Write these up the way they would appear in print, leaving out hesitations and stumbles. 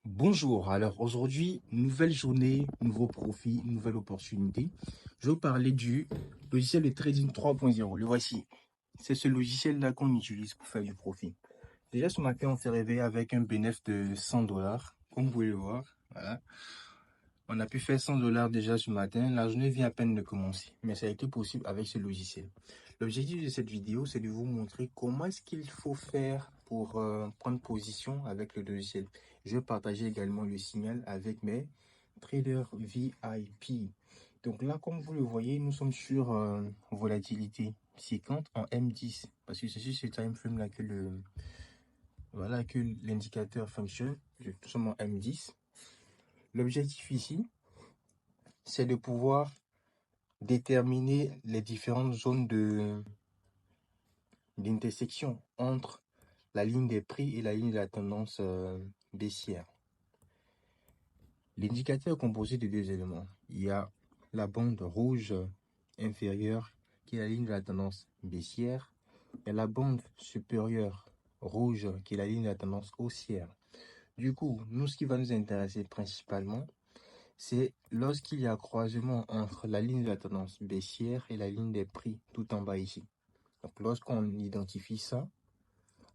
Bonjour, alors aujourd'hui, nouvelle journée, nouveau profit, nouvelle opportunité. Je vais vous parler du logiciel de trading 3.0. Le voici. C'est ce logiciel-là qu'on utilise pour faire du profit. Déjà ce matin, on s'est réveillé avec un bénéfice de 100 dollars, comme vous pouvez le voir. Voilà. On a pu faire 100 dollars déjà ce matin. La journée vient à peine de commencer, mais ça a été possible avec ce logiciel. L'objectif de cette vidéo, c'est de vous montrer comment est-ce qu'il faut faire pour prendre position avec le logiciel. Je vais partager également le signal avec mes traders VIP. Donc là, comme vous le voyez, nous sommes sur volatilité 50 en M10. Parce que c'est sur ce time frame là que voilà, que l'indicateur fonctionne. Nous sommes en M10. L'objectif ici, c'est de pouvoir déterminer les différentes zones d'intersection entre la ligne des prix et la ligne de la tendance baissière. L'indicateur est composé de deux éléments. Il y a la bande rouge inférieure qui est la ligne de la tendance baissière et la bande supérieure rouge qui est la ligne de la tendance haussière. Du coup, nous, ce qui va nous intéresser principalement, c'est lorsqu'il y a croisement entre la ligne de la tendance baissière et la ligne des prix tout en bas ici. Donc, lorsqu'on identifie ça,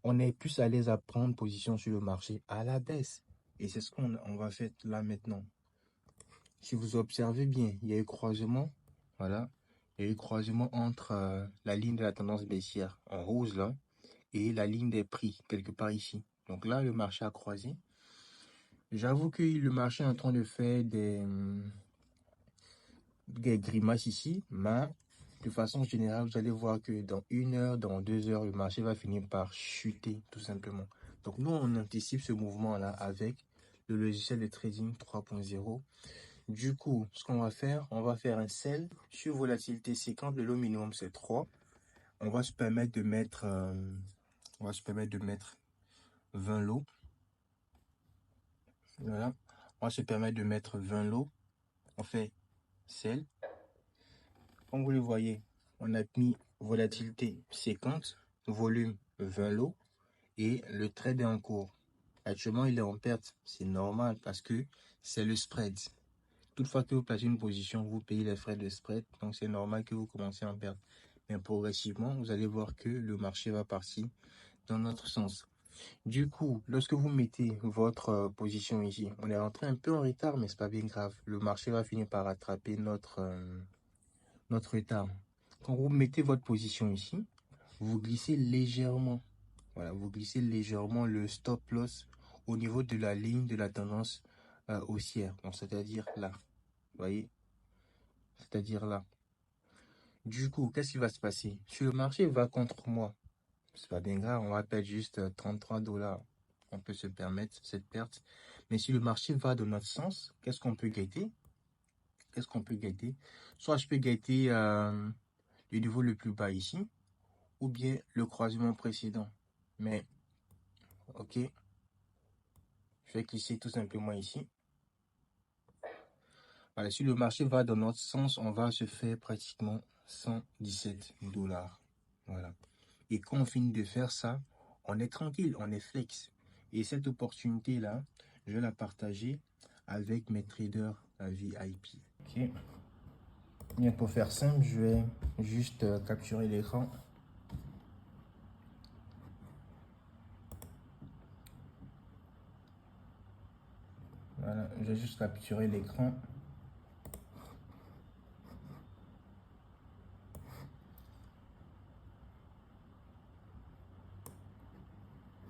on est plus à l'aise à prendre position sur le marché à la baisse. Et c'est ce qu'on va faire là maintenant. Si vous observez bien, il y a eu croisement, voilà, il y a eu croisement entre la ligne de la tendance baissière en rouge là et la ligne des prix quelque part ici. Donc là, le marché a croisé. J'avoue que le marché est en train de faire des grimaces ici, mais de façon générale, vous allez voir que dans 1 heure, dans 2 heures, le marché va finir par chuter tout simplement. Donc nous, on anticipe ce mouvement-là avec le logiciel de trading 3.0. Du coup, ce qu'on va faire un sell sur volatilité 50, le lot minimum c'est 3. On va se permettre de mettre, 20 lots. Voilà. On va se permettre de mettre 20 lots. On fait sell. Comme vous le voyez, on a mis volatilité 50, volume 20 lots et le trade est en cours. Actuellement, il est en perte. C'est normal parce que c'est le spread. Toutefois que vous placez une position, vous payez les frais de spread. Donc, c'est normal que vous commencez en perte. Mais progressivement, vous allez voir que le marché va partir dans notre sens. Du coup, lorsque vous mettez votre position ici, on est rentré un peu en retard, mais c'est pas bien grave. Le marché va finir par rattraper notre retard. Quand vous mettez votre position ici, vous glissez légèrement. Voilà, vous glissez légèrement le stop loss au niveau de la ligne de la tendance haussière. Donc, c'est-à-dire là. Vous voyez? C'est-à-dire là. Du coup, qu'est-ce qui va se passer? Si le marché va contre moi, c'est pas bien grave, on va perdre juste 33 dollars. On peut se permettre cette perte. Mais si le marché va dans notre sens, qu'est-ce qu'on peut guetter? Qu'est-ce qu'on peut guetter? Soit je peux guetter le niveau le plus bas ici, ou bien le croisement précédent. Mais, ok, je vais glisser tout simplement ici. Voilà, si le marché va dans notre sens, on va se faire pratiquement 117 dollars. Voilà. Et quand on finit de faire ça, on est tranquille, on est flex. Et cette opportunité-là, je vais la partager avec mes traders VIP. Ok. Bien, pour faire simple, je vais juste capturer l'écran. Voilà, je vais juste capturer l'écran.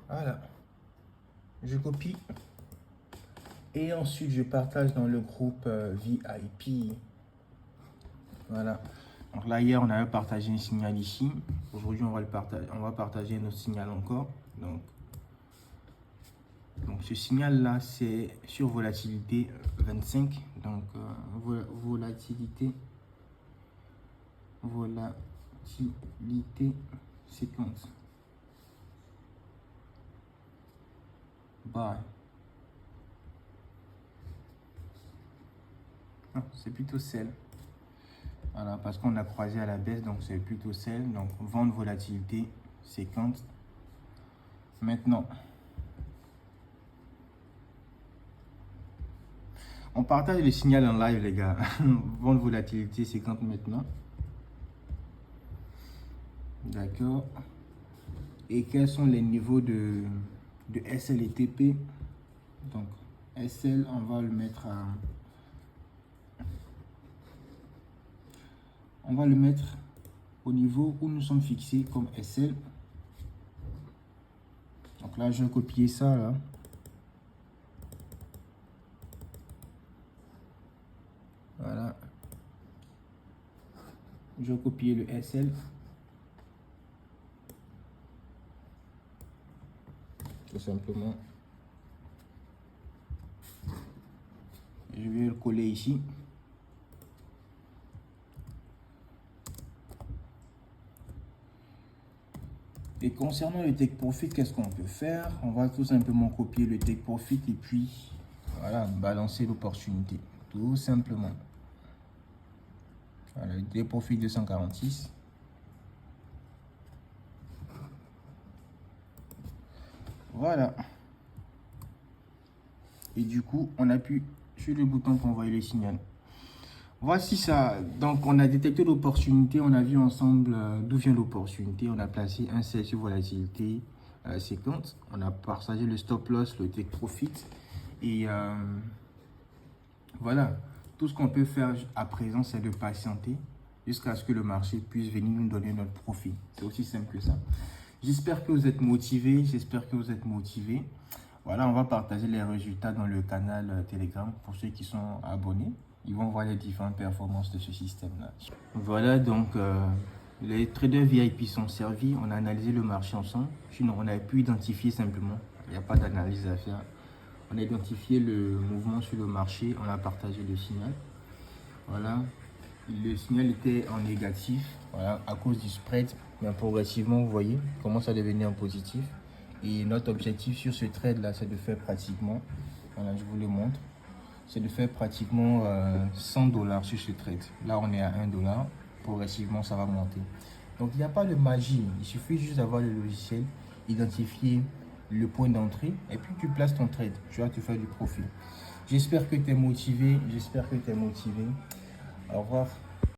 Voilà. Je copie. Et ensuite, je partage dans le groupe VIP. Voilà. Donc là, hier, on avait partagé un signal ici. Aujourd'hui, on va partager notre signal encore. Donc ce signal-là, c'est sur volatilité 25. Donc, volatilité 50. Buy. Non, c'est plutôt sell. Voilà, parce qu'on a croisé à la baisse, donc c'est plutôt sell. Donc, vendre volatilité 50. Maintenant, On partage le signal en live, les gars. Vente volatilité 50 maintenant. D'accord. Et quels sont les niveaux de SL et TP? Donc, SL, on va le mettre à... On va le mettre au niveau où nous sommes fixés comme SL. Donc là, je vais copier ça, là. Voilà. Je vais copier le SL. Tout simplement. Je vais le coller ici. Et concernant le take profit, qu'est-ce qu'on peut faire? On va tout simplement copier le take profit et puis voilà, balancer l'opportunité. Tout simplement. Voilà, le take profit 246. Voilà. Et du coup, on appuie sur le bouton pour envoyer le signal. Voici ça. Donc, on a détecté l'opportunité. On a vu ensemble d'où vient l'opportunité. On a placé un sell sur volatilité 50. On a partagé le stop loss, le take profit. Et voilà. Tout ce qu'on peut faire à présent, c'est de patienter jusqu'à ce que le marché puisse venir nous donner notre profit. C'est aussi simple que ça. J'espère que vous êtes motivés. J'espère que vous êtes motivés. Voilà, on va partager les résultats dans le canal Telegram pour ceux qui sont abonnés. Ils vont voir les différentes performances de ce système-là. Voilà, donc les traders VIP sont servis. On a analysé le marché ensemble. Sinon, on a pu identifier simplement. Il n'y a pas d'analyse à faire. On a identifié le mouvement sur le marché. On a partagé le signal. Voilà. Le signal était en négatif, voilà, à cause du spread. Mais progressivement, vous voyez, il commence à devenir en positif. Et notre objectif sur ce trade-là, c'est de faire pratiquement, voilà, je vous le montre, c'est de faire pratiquement 100 $ sur ce trade. Là, on est à 1 $. Progressivement, ça va monter. Donc, il n'y a pas de magie. Il suffit juste d'avoir le logiciel, identifier le point d'entrée et puis tu places ton trade. Tu vas te faire du profit. J'espère que tu es motivé. J'espère que tu es motivé. Au revoir.